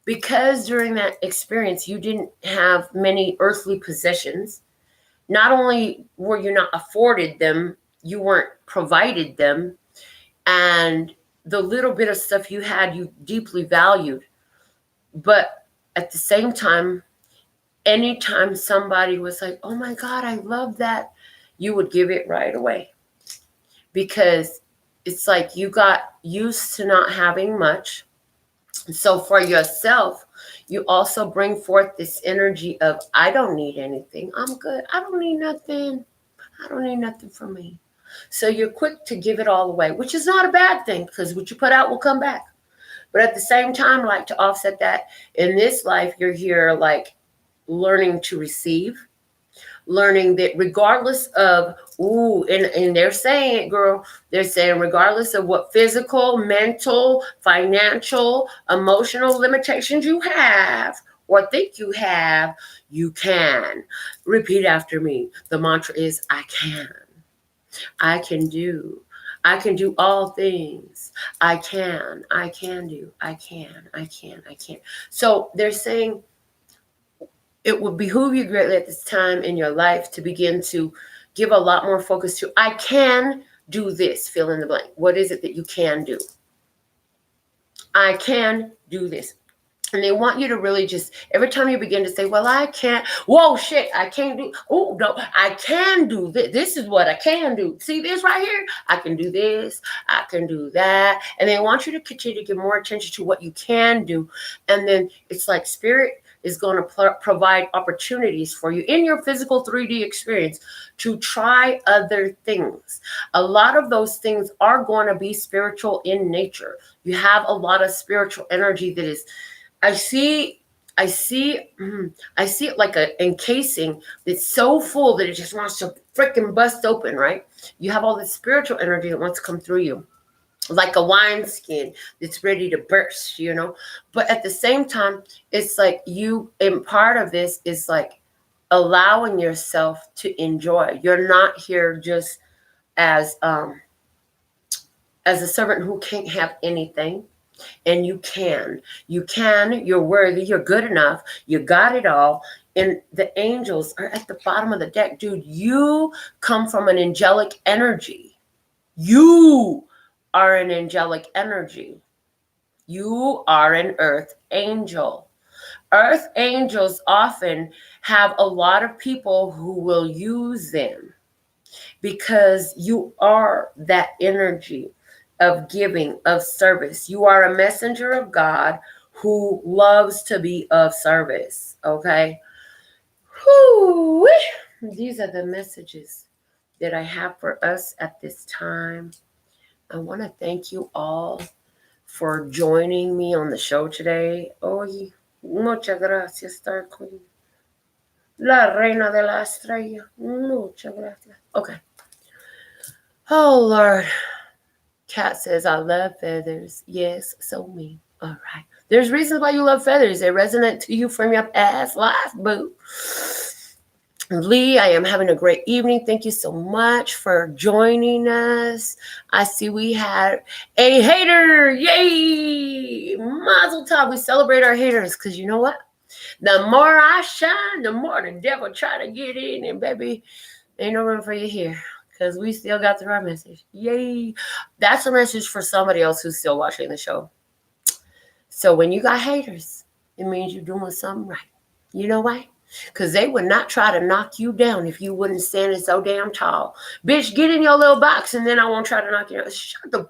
because during that experience, you didn't have many earthly possessions. Not only were you not afforded them, you weren't provided them. And the little bit of stuff you had, you deeply valued. But at the same time, anytime somebody was like, oh my God, I love that, you would give it right away. Because it's like you got used to not having much. So for yourself, you also bring forth this energy of, I don't need anything. I'm good. I don't need nothing. I don't need nothing from me. So you're quick to give it all away, which is not a bad thing, because what you put out will come back. But at the same time, like, to offset that, in this life, you're here like learning to receive, learning that regardless of, and they're saying it, girl, they're saying regardless of what physical, mental, financial, emotional limitations you have or think you have, you can. Repeat after me. The mantra is, I can. I can do. I can do all things. I can do. I can. So they're saying, it would behoove you greatly at this time in your life to begin to give a lot more focus to, I can do this, fill in the blank. What is it that you can do? I can do this. And they want you to really just, every time you begin to say, well, I can't, whoa, shit, I can't do, oh, no, I can do this. This is what I can do. See this right here? I can do this. I can do that. And they want you to continue to give more attention to what you can do. And then it's like spirit is going to provide opportunities for you in your physical 3D experience to try other things. A lot of those things are going to be spiritual in nature. You have a lot of spiritual energy that is, I see it like a encasing that's so full that it just wants to freaking bust open, right? You have all this spiritual energy that wants to come through you, like a wineskin that's ready to burst, you know? But at the same time, it's like you, and part of this is like allowing yourself to enjoy. You're not here just as a servant who can't have anything. And you're worthy, you're good enough, you got it all. And the angels are at the bottom of the deck. Dude, you come from an angelic energy. You are an angelic energy. You are an earth angel. Earth angels often have a lot of people who will use them because you are that energy of giving, of service. You are a messenger of God who loves to be of service, okay? Whew. These are the messages that I have for us at this time. I want to thank you all for joining me on the show today. Oh, muchas gracias, Star Queen. La reina de la estrella. Muchas gracias. Okay. Oh, Lord. Cat says, I love feathers. Yes, so me. All right. There's reasons why you love feathers. They resonate to you from your past life, boo. Lee, I am having a great evening. Thank you so much for joining us. I see we had a hater. Yay! Mazel tov. We celebrate our haters because you know what? The more I shine, the more the devil try to get in. And baby, ain't no room for you here. Because we still got through our message. Yay. That's a message for somebody else who's still watching the show. So when you got haters, it means you're doing something right. You know why? Because they would not try to knock you down if you wouldn't stand so damn tall. Bitch, get in your little box and then I won't try to knock you down. Shut the...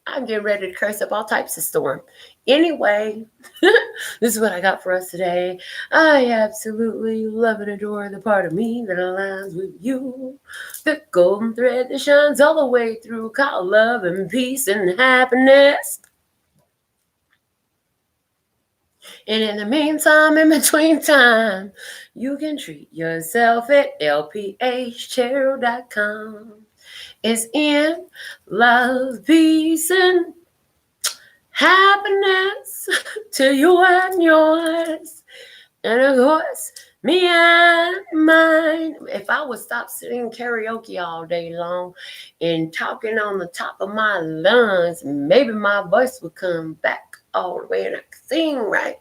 I'm getting ready to curse up all types of storm. Anyway, this is what I got for us today. I absolutely love and adore the part of me that aligns with you. The golden thread that shines all the way through, called love and peace and happiness. And in the meantime, in between time, you can treat yourself at lphtarot.com. It's in love, peace, and happiness to you and yours. And of course, me and mine. If I would stop singing karaoke all day long and talking on the top of my lungs, maybe my voice would come back all the way and I could sing right.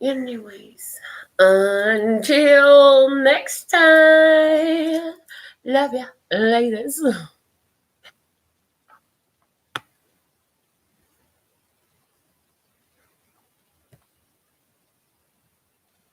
Anyways, until next time, love ya, ladies.